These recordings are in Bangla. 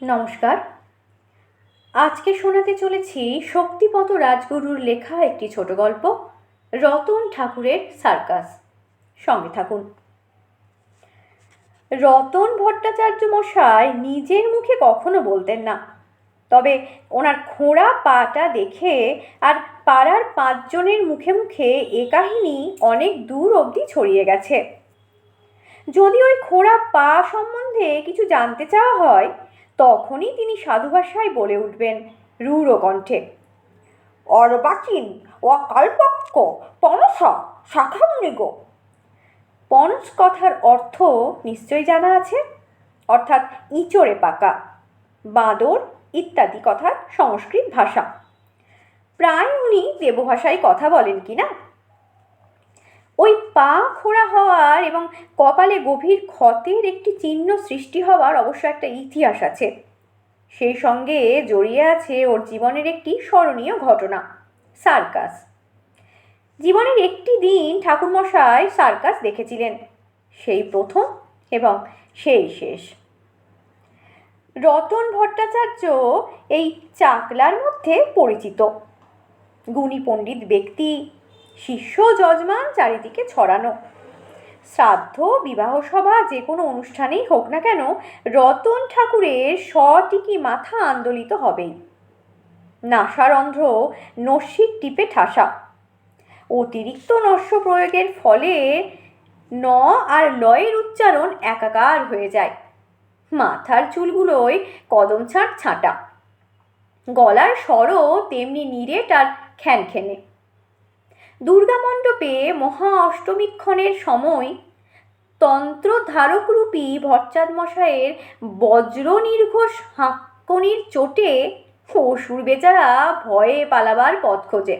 নমস্কার। আজকে শোনাতে চলেছি শক্তিপদ রাজগুরুর লেখা একটি ছোট গল্প, রতন ঠাকুরের সার্কাস। সঙ্গে থাকুন। রতন ভট্টাচার্য মশাই নিজের মুখে কখনো বলতেন না, তবে ওনার খোঁড়া পাটা দেখে আর পাড়ার 5 জনের মুখে মুখে এ কাহিনী অনেক দূর অবধি ছড়িয়ে গেছে। যদি ওই খোঁড়া পা সম্বন্ধে কিছু জানতে চাওয়া হয়, তখনই তিনি সাধু ভাষায় বলে উঠবেন রূঢ় কণ্ঠে, অর্বাচীন অকালপক্ষ পনসা শাখামৃগ। পনস কথার অর্থ নিশ্চয়ই জানা আছে, অর্থাৎ ইঁচড়ে পাকা, বাঁদর ইত্যাদি কথার সংস্কৃত ভাষা। প্রায় উনি দেবভাষায় কথা বলেন কিনা। ওই পা খোঁড়া হওয়ার এবং কপালে গভীর ক্ষতের একটি চিহ্ন সৃষ্টি হওয়ার অবশ্য একটা ইতিহাস আছে। সেই সঙ্গে জড়িয়ে আছে ওর জীবনের একটি স্মরণীয় ঘটনা, সার্কাস। জীবনের একটি দিন ঠাকুরমশাই সার্কাস দেখেছিলেন, সেই প্রথম এবং সেই শেষ। রতন ভট্টাচার্য এই চাকলার মধ্যে পরিচিত। গুণী পণ্ডিত ব্যক্তি, শিষ্য যজমান চারিদিকে ছড়ানো। শ্রাদ্ধ বিবাহ সভা যে কোনো অনুষ্ঠানেই হোক না কেন, রতন ঠাকুরের সটিকি মাথা আন্দোলিত হবেই। নাসারন্ধ্র নস্যির টিপে ঠাসা। অতিরিক্ত নস্য প্রয়োগের ফলে ন আর লয়ের উচ্চারণ একাকার হয়ে যায়। মাথার চুলগুলোয় কদম ছাঁট ছাঁটা। গলার স্বরও তেমনি নিরেট আর খ্যানখ্যানে। দুর্গা মণ্ডপে মহা অষ্টমীক্ষণের সময় তন্ত্রধারকরূপী ভট্টাচার্য মশাইয়ের বজ্র নির্ঘোষ হাঁকনির চোটে অসুর বেচারা ভয়ে পালাবার পথ খোঁজে।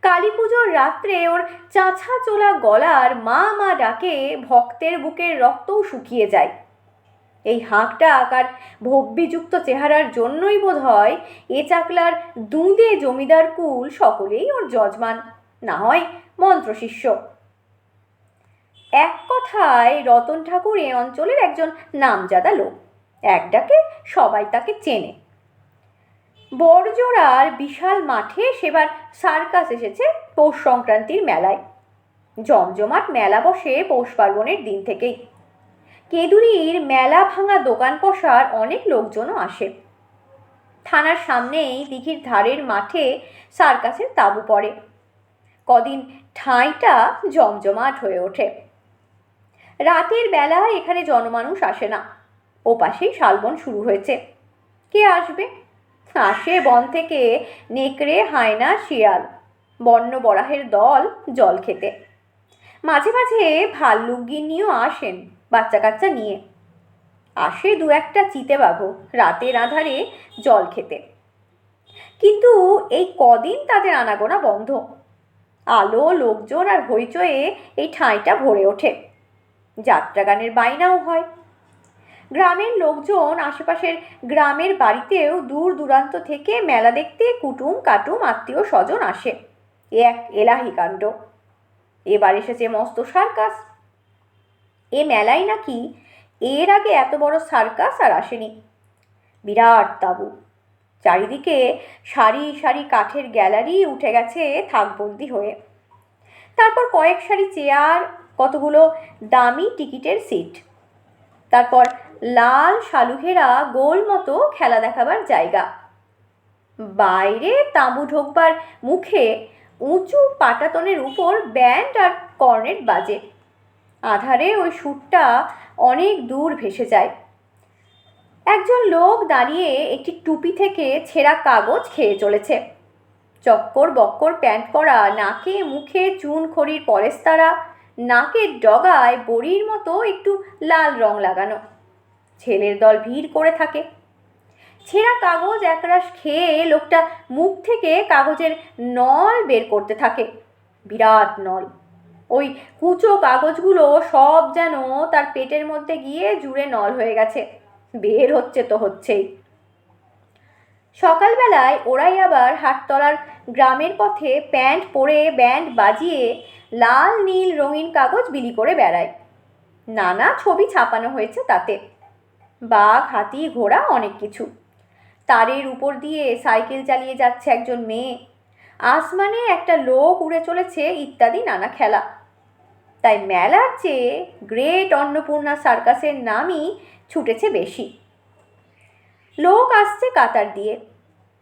কালী পুজোর রাত্রে ওর চাঁচা চোলা গলার মা মা ডাকে ভক্তের বুকের রক্তও শুকিয়ে যায়। এই হাঁকডাক আর ভব্যযুক্ত চেহারার জন্যই বোধ হয় এ চাকলার দুঁদে জমিদার কুল সকলেই ওর যজমান, না হয় মন্ত্রশিষ্য। এক কথায় রতন ঠাকুর এ অঞ্চলের একজন নামজাদা লোক, এক ডাকে সবাই তাকে চেনে। বড়জোড়ার বিশাল মাঠে সেবার সার্কাস এসেছে পৌষ সংক্রান্তির মেলায়। জমজমাট মেলা বসে পৌষ পার্বণের দিন থেকেই। কেঁদুরির মেলা ভাঙা দোকান পসার অনেক লোকজনও আসে। থানার সামনেই দিঘির ধারের মাঠে সার্কাসের তাঁবু পড়ে। কদিন ঠাঁইটা জমজমাট হয়ে ওঠে। রাতের বেলায় এখানে জনমানুষ আসে না। ও পাশেই শালবন শুরু হয়েছে। কে আসবে? আসে বন থেকে নেকড়ে, হায়না, শিয়াল, বন্য বরাহের দল জল খেতে। মাঝে মাঝে ভাল্লুক গিন্নিও আসেন বাচ্চা কাচ্চা নিয়ে। আসে 2-1টা চিতে বাঘও রাতের আধারে জল খেতে। কিন্তু এই কদিন তাদের আনাগোনা বন্ধ। আলো, লোকজন আর হইচয়ে এই ঠাঁইটা ভরে ওঠে। যাত্রাগানের বাইনাও হয়। গ্রামের লোকজন আশেপাশের গ্রামের বাড়িতেও দূর দূরান্ত থেকে মেলা দেখতে কুটুম কাটুম আত্মীয় স্বজন আসে। এক এলাহি কাণ্ড। এবার এসেছে মস্ত সার্কাস। এ মেলাই নাকি এর আগে এত বড় সার্কাস আর আসেনি। বিরাট তাঁবু, চারিদিকে সারি সারি কাঠের গ্যালারি উঠে গেছে থাকবন্দি হয়ে। তারপর কয়েক সারি চেয়ার, কতগুলো দামি টিকিটের সিট, তারপর লাল শালুঘেরা গোল মতো খেলা দেখাবার জায়গা। বাইরে তাঁবু ঢোকবার মুখে উঁচু পাটাতনের উপর ব্যান্ড আর কর্নেট বাজে। আধারে ওই সুরটা অনেক দূর ভেসে যায়। একজন লোক দাঁড়িয়ে একটি টুপি থেকে ছেঁড়া কাগজ খেয়ে চলেছে। চক্কর বক্কর প্যান্ট পরা, নাকে মুখে চুন খড়ির পলেস্তারা, নাকের ডগায় বড়ির মতো একটু লাল রং লাগানো। ছেলের দল ভিড় করে থাকে। ছেঁড়া কাগজ একরাশ খেয়ে লোকটা মুখ থেকে কাগজের নল বের করতে থাকে। বিরাট নল। ওই কুচো কাগজগুলো সব যেন তার পেটের মধ্যে গিয়ে জুড়ে নল হয়ে গেছে। বের হচ্ছে তো হচ্ছেই। সকালবেলায় ওরাই আবার হাটতলার গ্রামের পথে প্যান্ট পরে ব্যান্ড বাজিয়ে লাল নীল রঙিন কাগজ বিলি করে বেড়ায়। নানা ছবি ছাপানো হয়েছে তাতে। বাঘ, হাতি, ঘোড়া, অনেক কিছু। তারের উপর দিয়ে সাইকেল চালিয়ে যাচ্ছে একজন মেয়ে, আসমানে একটা লোক উড়ে চলেছে, ইত্যাদি নানা খেলা। তাই মেলার চেয়ে গ্রেট অন্নপূর্ণা সার্কাসের নামই ছুটেছে বেশি। লোক আসছে কাতার দিয়ে,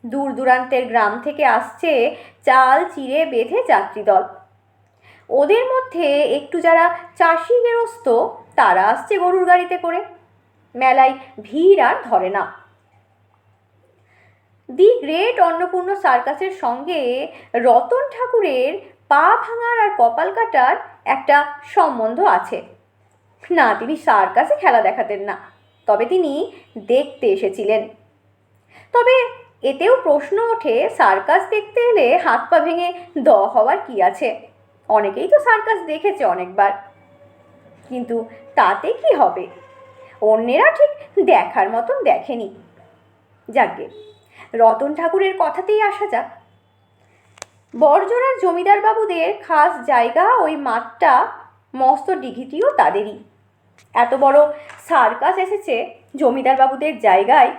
দূর দূরান্তের গ্রাম থেকে আসছে চাল চিড়ে বেঁধে যাত্রীদল। ওদের মধ্যে একটু যারা চাষি গেরস্ত তারা আসছে গরুর গাড়িতে করে। মেলায় ভিড় আর ধরে না। দি গ্রেট অন্নপূর্ণা সার্কাসের সঙ্গে রতন ঠাকুরের পা ভাঙার আর কপাল কাটার একটা সম্বন্ধ আছে। না, তিনি সার্কাসে খেলা দেখাতেন না, তবে তিনি দেখতে এসেছিলেন। তবে এতেও প্রশ্ন ওঠে, সার্কাস দেখতে এলে হাত পা ভেঙে হওয়ার কি আছে? অনেকেই তো সার্কাস দেখেছে অনেকবার, কিন্তু তাতে কি হবে? অন্যেরা ঠিক দেখার মতন দেখেনি। যাকে রতন ঠাকুরের কথাতেই আসা যাক। বড়জোড়ার জমিদার বাবুদের খাস জায়গা ওই মাঠটা, মস্ত ডিঘিটিও তাদেরই। এত বড় সার্কাস এসেছে জমিদার বাবুদের জায়গায়,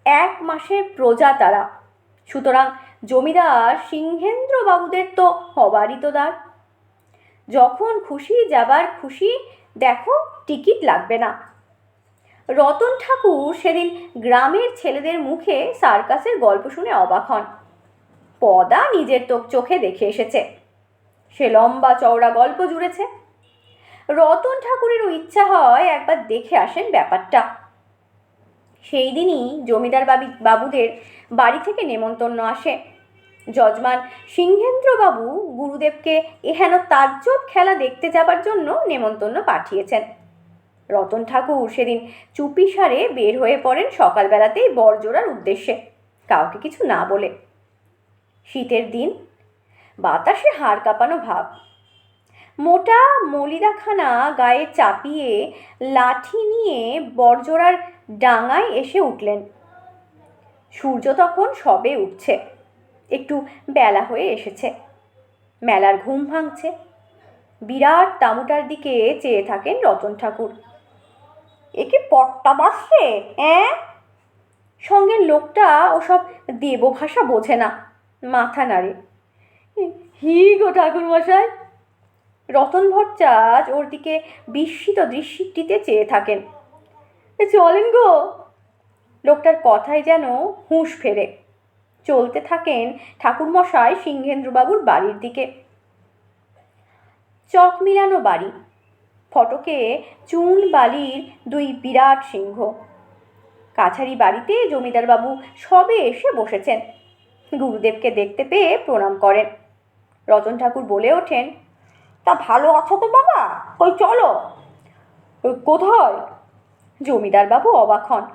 1 মাসের প্রজা তারা, সুতরাং জমিদার সিংহেন্দ্র বাবুদের তো হবারই তো দ্বার। যখন খুশি যাবার খুশি, দেখো টিকিট লাগবে না। রতন ঠাকুর সেদিন গ্রামের ছেলেদের মুখে সার্কাসের গল্প শুনে অবাক হন। পদা নিজের চোখে দেখে এসেছে, সে লম্বা চওড়া গল্প জুড়েছে। রতন ঠাকুরেরও ইচ্ছা হয় একবার দেখে আসেন ব্যাপারটা। সেই দিনই জমিদার বাবুদের বাড়ি থেকে নেমন্তন্ন আসে। যজমান সিংহেন্দ্রবাবু গুরুদেবকে এহেন তাজ্জব খেলা দেখতে যাবার জন্য নেমন্তন্ন পাঠিয়েছেন। রতন ঠাকুর সেদিন চুপিসারে বের হয়ে পড়েন সকালবেলাতেই বড়জোড়ার উদ্দেশ্যে, কাউকে কিছু না বলে। শীতের দিন, বাতাসে হাড় কাঁপানো ভাব। মোটা মলিদাখানা গায়ে চাপিয়ে লাঠি নিয়ে বড়জোড়ার ডাঙায় এসে উঠলেন। সূর্য তখন সবে উঠছে, একটু বেলা হয়ে এসেছে। মেলার ঘুম ভাঙছে। বিরাট তাঁবুটার দিকে চেয়ে থাকেন রতন ঠাকুর। একে পট্টা বাসছে, সঙ্গের লোকটা ওসব দেবভাষা বোঝে না, মাথা নাড়ে। হি গো ঠাকুর মশাই। রতন ভট্টাচ ওর দিকে বিস্মিত দৃষ্টিতে চেয়ে থাকেন। চলেন গো। লোকটার কথায় যেন হুঁশ ফেরে। চলতে থাকেন ঠাকুরমশাই সিংহেন্দ্রবাবুর বাড়ির দিকে। চক মিলানো বাড়ি, ফটকে চুন বালির 2 বিরাট সিংহ। কাছারি বাড়িতে জমিদারবাবু সবে এসে বসেছেন। গুরুদেবকে দেখতে পেয়ে প্রণাম করেন। রতন ঠাকুর বলে ওঠেন, তা ভালো আছো তো বাবা? কই চলো। কোথায়? জমিদারবাবু অবাক হন।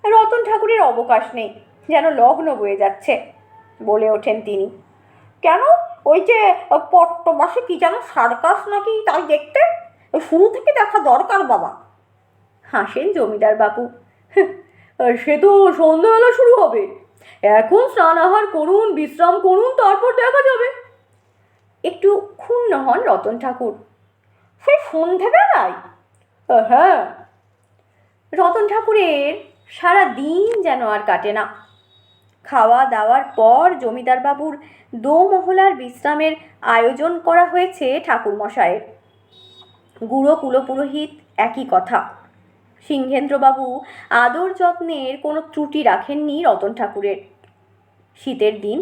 রতন ঠাকুরের অবকাশ নেই, যেন লগ্ন বয়ে যাচ্ছে। বলে ওঠেন তিনি, কেন? ওই যে পট্টবাসে কি যেন সার্কাস নাকি, তাই দেখতে শুরু থেকে দেখা দরকার বাবা। হাসেন জমিদার বাবু। সে তো সন্ধ্যাবেলা শুরু হবে, এখন স্নান আহার করুন, বিশ্রাম করুন, তারপর দেখা যাবে। একটু ক্ষুণ্ণ হন রতন ঠাকুর। সেই সন্ধেবেলায়? হ্যাঁ। রতন ঠাকুরের সারা দিন যেন আর কাটে না। খাওয়া দাওয়ার পর জমিদার বাবুর দোমহলার বিশ্রামের আয়োজন করা হয়েছে ঠাকুরমশায়ের। গুঁড়ো কুলপুরোহিত একই কথা। সিংহেন্দ্রবাবু আদর যত্নের কোনো ত্রুটি রাখেননি রতন ঠাকুরের। শীতের দিন,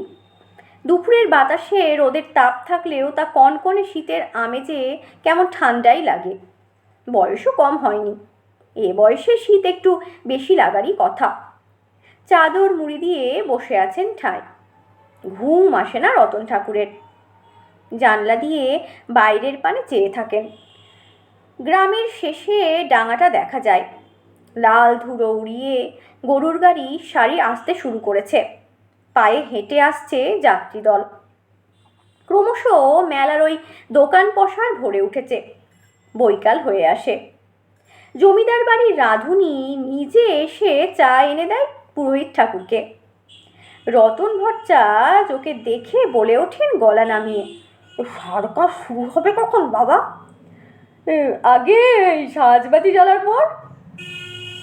দুপুরের বাতাসে রোদের তাপ থাকলেও তা কনকনে শীতের আমেজে কেমন ঠান্ডাই লাগে। বয়সও কম হয়নি, এ বয়সে শীত একটু বেশি লাগারই কথা। চাদর মুড়ি দিয়ে বসে আছেন ঠায়। ঘুম আসে না রতন ঠাকুরের। জানলা দিয়ে বাইরের পানে চেয়ে থাকেন। গ্রামের শেষে ডাঙাটা দেখা যায়। লাল ধুলো উড়িয়ে গরুর গাড়ি সারি আসতে শুরু করেছে। পায়ে হেঁটে আসছে যাত্রীদল। ক্রমশ মেলার ওই দোকান পসার ভরে উঠেছে। বৈকাল হয়ে আসে। জমিদার বাড়ির রাঁধুনি নিজে এসে চা এনে দেয় পুরোহিত ঠাকুরকে। রতন ভট্টাচ ওকে দেখে বলে ওঠেন গলা নামিয়ে, সার্কাস শুরু হবে কখন বাবা? আগে সাজবাতি জ্বালার পর।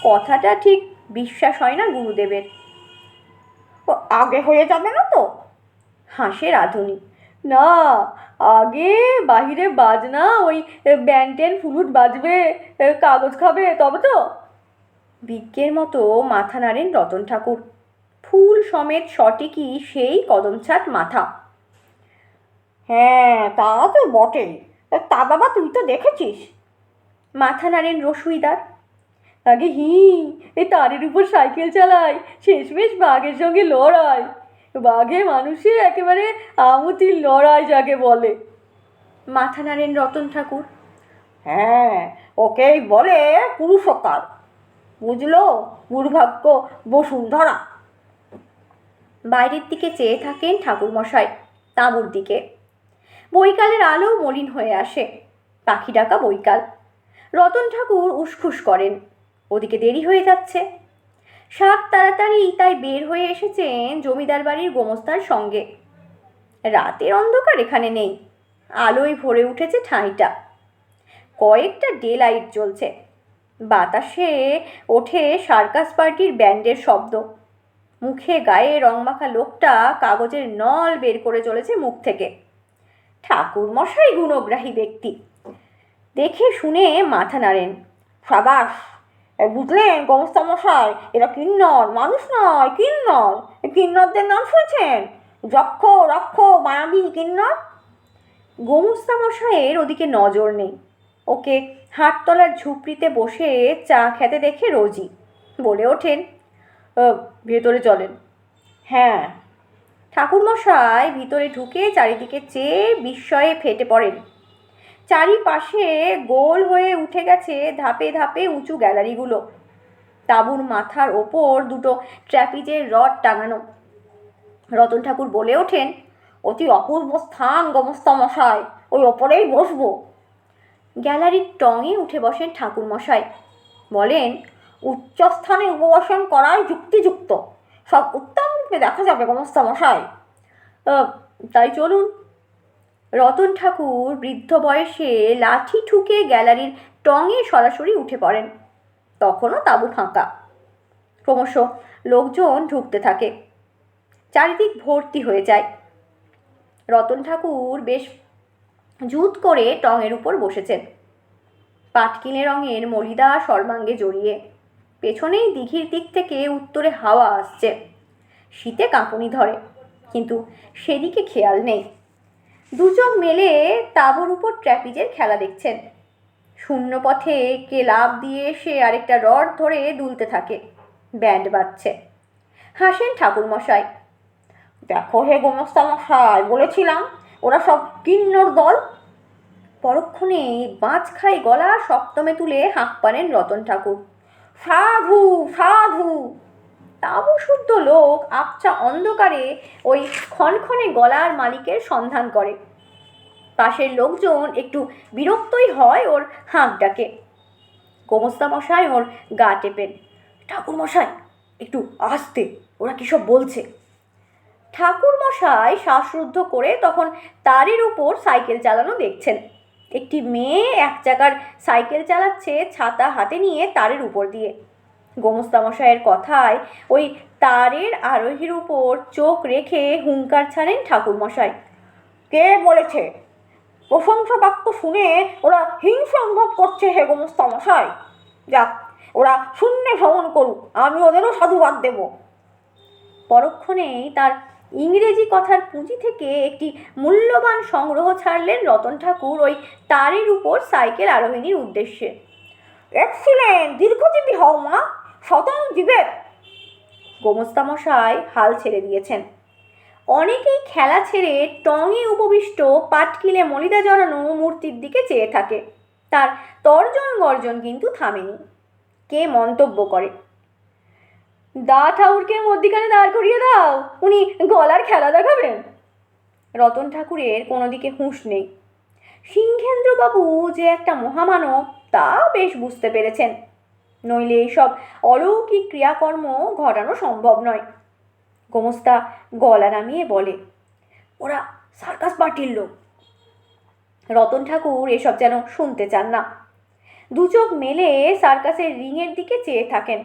কথাটা ঠিক বিশ্বাস হয় না গুরুদেবের। ও আগে হয়ে যাবে না তো? হাসে রাধুনি। না, আগে বাহিরে বাজনা, ওই ব্যান্ড ট্যান ফুলুট বাজবে, কাগজ খাবে, তবে তো। বিজ্ঞের মতো মাথা নাড়েন রতন ঠাকুর। ফুল সমেত সঠিকই সেই কদমছাট মাথা। হ্যাঁ, তা তো বটেই। তা বাবা, তুই তো দেখেছিস? মাথা নাড়েন রসুইদার। আগে এই তারের উপর সাইকেল চালায়, শেষমেশ বাঘের সঙ্গে লড়াই। বাঘে মানুষে একেবারে আমুতির লড়াই যাকে বলে। মাথা নাড়েন রতন ঠাকুর। হ্যাঁ, ওকেই বলে পুরুষকার। বুঝলো, দুর্ভাগ্য বসুন্ধরা। বাইরের দিকে চেয়ে থাকেন ঠাকুরমশাই, তাঁবুর দিকে। বৈকালের আলো মলিন হয়ে আসে, পাখি ডাকা বৈকাল। রতন ঠাকুর উসখুস করেন, ওদিকে দেরি হয়ে যাচ্ছে। সাত তাড়াতাড়ি তাই বের হয়ে এসেছেন জমিদার বাড়ির গোমস্তার সঙ্গে। রাতের অন্ধকার এখানে নেই, আলোয় ভরে উঠেছে ঠাঁইটা। কয়েকটা ডে লাইট জ্বলছে, বাতাসে ওঠে সার্কাস পার্টির ব্যান্ডের শব্দ। মুখে গায়ে রংমাখা লোকটা কাগজের নল বের করে চলেছে মুখ থেকে। ঠাকুরমশাই গুণগ্রাহী ব্যক্তি, দেখে শুনে মাথা নাড়েন। সাবাস, বুঝলেন গোমস্তামশাই, এরা কিন্নর, মানুষ নয়, কিন্নর। কিন্নরদের নাম শুনেছেন? যক্ষ, রক্ষ, মায়াবী কিন্নর। গোমস্তামশাইয়ের ওদিকে নজর নেই। ওকে হাটতলার ঝুপড়িতে বসে চা খেতে দেখে রোজই বলে ওঠেন, ভেতরে চলেন। হ্যাঁ। ঠাকুরমশাই ভিতরে ঢুকে চারিদিকে চেয়ে বিস্ময়ে ফেটে পড়েন। চারিপাশে গোল হয়ে উঠে গেছে ধাপে ধাপে উঁচু গ্যালারিগুলো। তাঁবুর মাথার ওপর দুটো ট্র্যাপিজের রড টাঙানো। রতন ঠাকুর বলে ওঠেন, অতি অপূর্ব স্থান গোমস্তামশাই, ওই ওপরেই বসবো। গ্যালারির টঙে উঠে বসেন ঠাকুরমশাই, বলেন, উচ্চস্থানে উপবাসন করাই যুক্তিযুক্ত, সব উত্তম রূপে দেখা যাবে গোমস্তামশাই। তাই চলুন। রতন ঠাকুর বৃদ্ধ বয়সে লাঠি ঠুকে গ্যালারির টঙে সরাসরি উঠে পড়েন। তখনও তাঁবু ফাঁকা। ক্রমশ লোকজন ঢুকতে থাকে, চারিদিক ভর্তি হয়ে যায়। রতন ঠাকুর বেশ জুত করে টঙের উপর বসেছেন, পাটকিনে রঙের মলিদা সর্বাঙ্গে জড়িয়ে। পেছনেই দিঘির দিক থেকে উত্তরে হাওয়া আসছে, শীতে কাঁপুনি ধরে, কিন্তু সেদিকে খেয়াল নেই। দুজন মেলে তাঁবুর উপর ট্র্যাপিজের খেলা দেখছেন। শূন্য পথে কে লাফ দিয়ে এসে আরেকটা রড ধরে দুলতে থাকে, ব্যান্ড বাজছে। হাসেন ঠাকুরমশাই। দেখো হে গোমস্তামশাই, বলেছিলাম ওরা সব কিন্নর দল। পরক্ষণে বাঁচ খাই গলা সপ্তমে তুলে হাঁক পারেন রতন ঠাকুর। সাধু, সাধু। তাবু শুদ্ধ লোক আবছা অন্ধকারে ওই ক্ষণক্ষণে গলার মালিকের সন্ধান করে। পাশের লোকজন একটু বিরক্তই হয় ওর হাঁক ডাকে। গোমস্তামশাই ওর গা টেপেন। ঠাকুরমশাই, একটু আস্তে, ওরা কী সব বলছে। ঠাকুরমশাই শ্বাসরুদ্ধ করে তখন তারের উপর সাইকেল চালানো দেখছেন। একটি মেয়ে এক চাকার সাইকেল চালাচ্ছে ছাতা হাতে নিয়ে তারের উপর দিয়ে। গোমস্তামশাইয়ের কথায় ওই তারের আরোহীর উপর চোখ রেখে হুঙ্কার ছাড়েন ঠাকুরমশাই। কে বলেছে? প্রশংসা বাক্য শুনে ওরা হিংসা অনুভব করছে হে গোমস্তামশাই। যাক, ওরা শূন্যে ভ্রমণ করুক, আমি ওদেরও সাধুবাদ দেব। পরক্ষণেই তার ইংরেজি কথার পুঁজি থেকে একটি মূল্যবান সংগ্রহ ছাড়লেন রতন ঠাকুর ওই তারের উপর সাইকেল আরোহিণীর উদ্দেশ্যে। এক্সিলেন্ট, দীর্ঘজীবী হও মা, শতং জীবের। গোমস্তামশাই হাল ছেড়ে দিয়েছেন। অনেকেই খেলা ছেড়ে টঙে উপবিষ্ট পাটকিলে মলিদা জড়ানো মূর্তির দিকে চেয়ে থাকে। তার তর্জন গর্জন কিন্তু থামেনি। কে মন্তব্য করে, দা ঠাকুরকে মধ্যিখানে দাঁড় করিয়ে দাও, উনি গলার খেলা দেখাবেন। রতন ঠাকুরের কোনো দিকে হুঁশ নেই। সিংহেন্দ্রবাবু যে একটা মহামানব তা বেশ বুঝতে পেরেছেন, নইলে এইসব অলৌকিক ক্রিয়াকর্ম ঘটানো সম্ভব নয়। গোমস্তা গলা নামিয়ে বলে, ওরা সার্কাস পার্টির লোক। রতন ঠাকুর এসব যেন শুনতে চান না। দু চোখ মেলে সার্কাসের রিংয়ের দিকে চেয়ে থাকেন।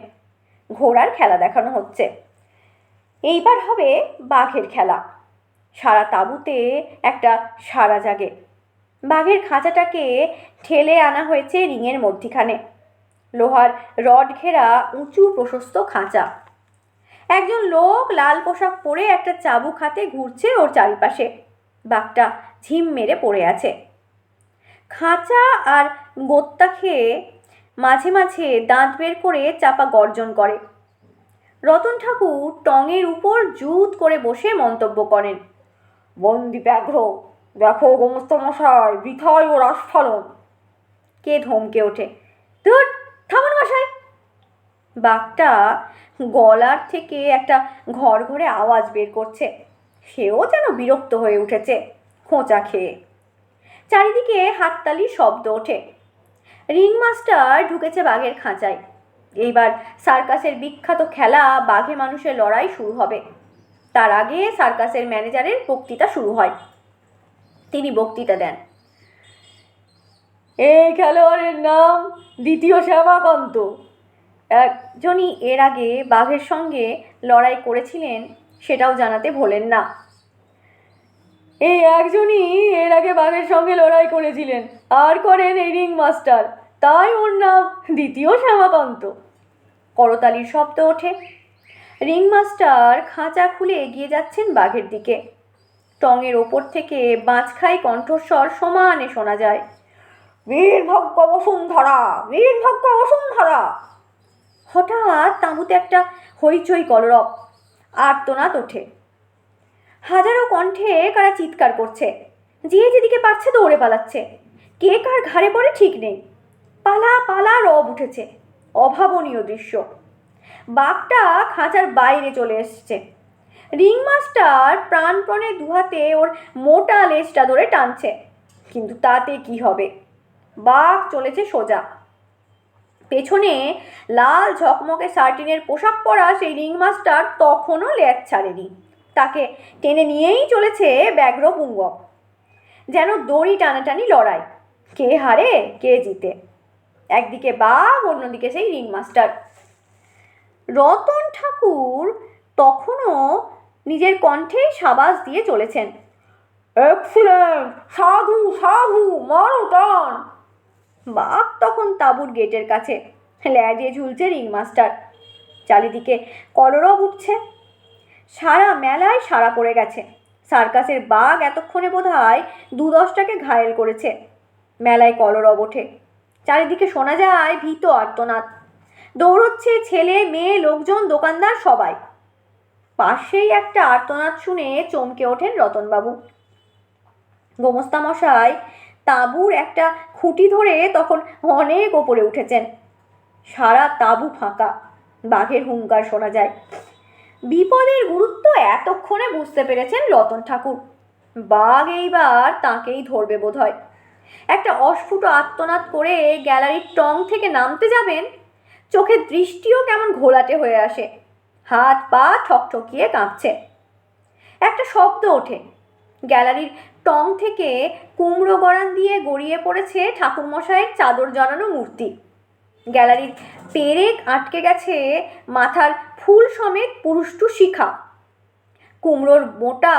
ঘোড়ার খেলা দেখানো হচ্ছে। এইবার হবে বাঘের খেলা। সারা তাঁবুতে একটা সারা জাগে। বাঘের খাঁচাটাকে ঠেলে আনা হয়েছে রিংয়ের মধ্যিখানে। লোহার রড ঘেরা উঁচু প্রশস্ত খাঁচা। একজন লোক লাল পোশাক পরে একটা চাবুক হাতে ঘুরছে ওর চারিপাশে। বাঘটা ঝিম মেরে পড়ে আছে। খাঁচা আর গোত্তা খেয়ে মাঝে মাঝে দাঁত বের করে চাপা গর্জন করে। রতন ঠাকুর টঙের উপর জুত করে বসে মন্তব্য করেন, বন্দি ব্যাঘ্র, দেখো গোমস্তামশাই, বৃথায় ওর আস্ফালন। কে ধমকে ওঠে, ধুর, থামুন মশাই। বাঘটা গলার থেকে একটা ঘড়ঘড়ে আওয়াজ বের করছে। সেও যেন বিরক্ত হয়ে উঠেছে, খোঁচা খেয়ে। চারিদিকে হাততালির শব্দ ওঠে। রিংমাস্টার ঢুকেছে বাঘের খাঁচায়। এইবার সার্কাসের বিখ্যাত খেলা বাঘে মানুষের লড়াই শুরু হবে। তার আগে সার্কাসের ম্যানেজারের বক্তৃতা শুরু হয়। তিনি বক্তৃতা দেন, এই খেলোয়াড়ের নাম দ্বিতীয় শ্যামাকান্ত। একজনই এর আগে বাঘের সঙ্গে লড়াই করেছিলেন, সেটাও জানাতে ভোলেন না। এই একজনই এর আগে বাঘের সঙ্গে লড়াই করেছিলেন আর করেন এই রিং মাস্টার, তাই ওর নাম দ্বিতীয় শ্যামাকান্ত। করতালির শব্দ ওঠে। রিং মাস্টার খাঁচা খুলে এগিয়ে যাচ্ছেন বাঘের দিকে। টঙের ওপর থেকে বাঁচখাই কণ্ঠস্বর সমানে শোনা যায়, বীরভগ্য বসুন্ধরা, বীরভগ্য বসুন্ধরা। হঠাৎ তাঁবুতে একটা হইচই কলরব, আর্তনাদ ওঠে। হাজারো কণ্ঠে কারা চিৎকার করছে। যে যেদিকে পারছে দৌড়ে পালাচ্ছে। কে কার ঘাড়ে পড়ে ঠিক নেই। পালা পালা রব উঠেছে। অভাবনীয় দৃশ্য। বাঘটা খাঁচার বাইরে চলে এসছে। রিংমাস্টার প্রাণপণে দুহাতে ওর মোটা লেজটা ধরে টানছে, কিন্তু তাতে কি হবে? বাঘ চলেছে সোজা। পেছনে লাল ঝকমকে সার্টিনের পোশাক পরা সেই রিংমাস্টার তখনও লেজ ছাড়েনি। তাকে টেনে নিয়েই চলেছে ব্যাঘ্র পুঙ্গব। যেন দড়ি টানাটানি লড়াই, কে হারে কে জিতে। একদিকে বাঘ, অন্যদিকে সেই রিংমাস্টার। রতন ঠাকুর তখনও নিজের কণ্ঠে সাবাস দিয়ে চলেছেন, এক্সিলেন্ট, সাধু সাধু, মারো টান। বাঘ তখন তাঁবুর গেটের কাছে, ল্যাজে ঝুলছে রিংমাস্টার। চারিদিকে কলরব উঠছে। সারা মেলায় সারা পড়ে গেছে। সার্কাসের বাঘ এতক্ষণে বোধহয় 2-10টাকে ঘায়েল করেছে। মেলায় কলরব ওঠে। চারিদিকে শোনা যায় ভীত আর্তনাদ। দৌড়চ্ছে ছেলে মেয়ে, লোকজন, দোকানদার, সবাই। পাশেই একটা আর্তনাদ শুনে চমকে ওঠেন রতনবাবু। গোমস্তামশাই তাঁবুর একটা খুঁটি ধরে তখন অনেক ওপরে উঠেছেন। সারা তাঁবু ফাঁকা। বাঘের হুঙ্কার শোনা যায়। বিপদের গুরুত্ব এতক্ষণে বুঝতে পেরেছেন রতন ঠাকুর। বাঘ এইবার তাঁকেই ধরবে বোধ হয়। একটা অস্ফুট আর্তনাদ করে গ্যালারির টং থেকে নামতে যাবেন, চোখের দৃষ্টিও কেমন ঘোলাটে হয়ে আসে। হাত পা ঠকঠকিয়ে কাঁপছে। একটা শব্দ ওঠে। গ্যালারির টং থেকে কুমড়ো গড়ান দিয়ে গড়িয়ে পড়েছে ঠাকুরমশাইয়ের চাদর জড়ানো মূর্তি। গ্যালারির পেরেক আটকে গেছে মাথার ফুল সমেত পুরুষ্টু শিখা। কুমড়োর মোটা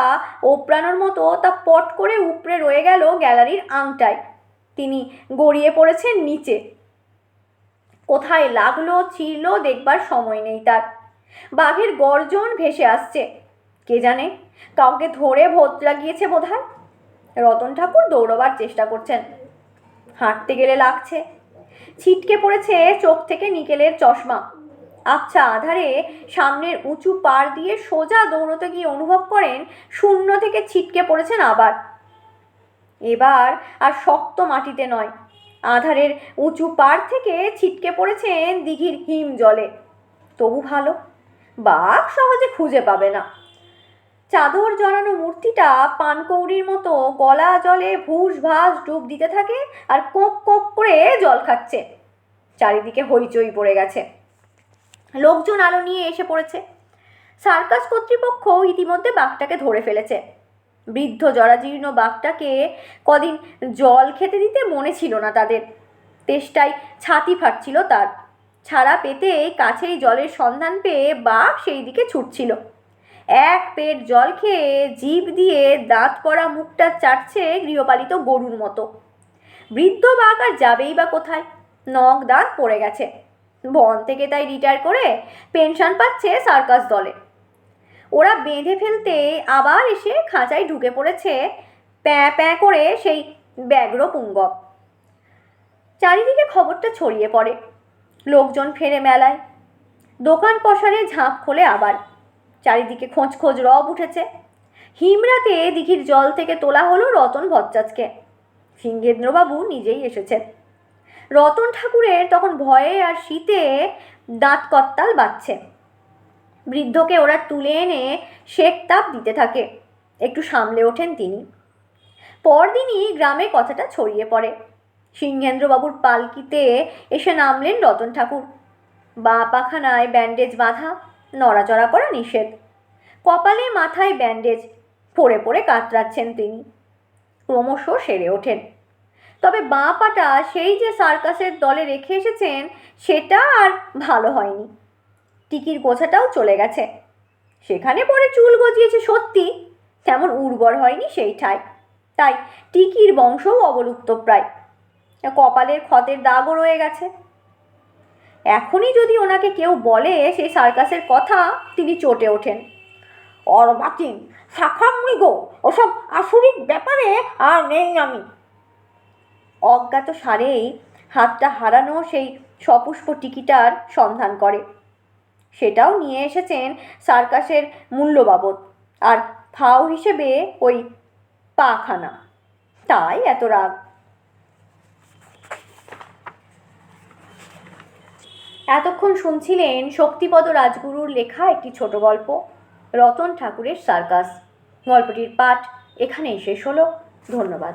ওপড়ানোর মতো তা পট করে উপড়ে রয়ে গেল গ্যালারির আংটায়। তিনি গড়িয়ে পড়েছেন নিচে। কোথায় লাগলো ছিঁড়ল দেখবার সময় নেই তার। বাঘের গর্জন ভেসে আসছে। কে জানে, কাউকে ধরে ভোত লাগিয়েছে বোধহয়। রতন ঠাকুর দৌড়বার চেষ্টা করছেন। হাঁটতে গেলে লাগছে। ছিটকে পড়েছে চোখ থেকে নিকেলের চশমা। আচ্ছা আধারে সামনের উঁচু পাড় দিয়ে সোজা দৌড়তে গিয়ে অনুভব করেন শূন্য থেকে ছিটকে পড়েছেন আবার। এবার আর শক্ত মাটিতে নয়, আধারের উঁচু পাড় থেকে ছিটকে পড়েছেন দিঘির হিম জলে। তবু ভালো, বাঘ সহজে খুঁজে পাবে না। চাদর জড়ানো মূর্তিটা পানকৌড়ির মতো গলা জলে ভুস ভাস ডুব দিতে থাকে আর কোঁক কোঁক করে জল খাচ্ছে। চারিদিকে হইচই পড়ে গেছে। লোকজন আলো নিয়ে এসে পড়েছে। সার্কাস কর্তৃপক্ষ ইতিমধ্যে বাঘটাকে ধরে ফেলেছে। বৃদ্ধ জরাজীর্ণ বাঘটাকে কদিন জল খেতে দিতে মনে ছিল না তাদের। তেষ্টায় ছাতি ফাটছিল তার। ছাড়া পেতে কাছেই জলের সন্ধান পেয়ে বাঘ সেই দিকে ছুটছিল। এক পেট জল খেয়ে জিভ দিয়ে দাঁত পড়া মুখটা চাটছে গৃহপালিত গরুর মতো। বৃদ্ধ বাঘ আর যাবেই বা কোথায়? নখ দাঁত পড়ে গেছে। বন থেকে তাই রিটায়ার করে পেনশন পাচ্ছে সার্কাস দলে। ওরা বেঁধে ফেলতে আবার এসে খাঁচায় ঢুকে পড়েছে প্যাঁ প্যাঁ করে সেই ব্যগ্র পুঙ্গব। চারিদিকে খবরটা ছড়িয়ে পড়ে। লোকজন ফেরে মেলায়। দোকান পসারে ঝাঁপ খোলে আবার। চারিদিকে খোঁজ খোঁজ রব উঠেছে। হিমরাতে দিঘির জল থেকে তোলা হলো রতন ভট্টাচার্যকে। সিংহেন্দ্রবাবু নিজেই এসেছেন। রতন ঠাকুরের তখন ভয়ে আর শীতে দাঁত কত্তাল বাজছে। বৃদ্ধকে ওরা তুলে এনে শেক তাপ দিতে থাকে। একটু সামলে ওঠেন তিনি। পরদিনই গ্রামে কথাটা ছড়িয়ে পড়ে। সিংহেন্দ্রবাবুর পালকিতে এসে নামলেন রতন ঠাকুর। বাঁ পাখানায় ব্যান্ডেজ বাঁধা, নড়াচড়া করা নিষেধ। কপালে মাথায় ব্যান্ডেজ, পড়ে পড়ে কাতরাচ্ছেন তিনি। ক্রমশ সেরে ওঠেন। তবে বাঁ পাটা সেই যে সার্কাসের দলে রেখে এসেছেন সেটা আর ভালো হয়নি। টিকির গোছাটাও চলে গেছে। সেখানে পরে চুল গজিয়েছে সত্যি, তেমন উর্বর হয়নি সেই ঠাঁই। তাই টিকির বংশও অবলুপ্ত প্রায়। কপালের ক্ষতের দাগও রয়ে গেছে। এখনই যদি ওনাকে কেউ বলে সেই সার্কাসের কথা, তিনি চটে ওঠেন। অরবাচিন শাখামৃগ, ওসব আসরিক ব্যাপারে আর নেই আমি। অজ্ঞাত সারেই হাতটা হারানো সেই সপুষ্প টিকিটার সন্ধান করে। সেটাও নিয়ে এসেছেন সার্কাসের মূল্য বাবদ, আর ফাও হিসেবে ওই পাখানা। তাই এত রাগ। এতক্ষণ শুনছিলেন শক্তিপদ রাজগুরুর লেখা একটি ছোট গল্প, রতন ঠাকুরের সার্কাস। গল্পটির পাঠ এখানেই শেষ হলো। ধন্যবাদ।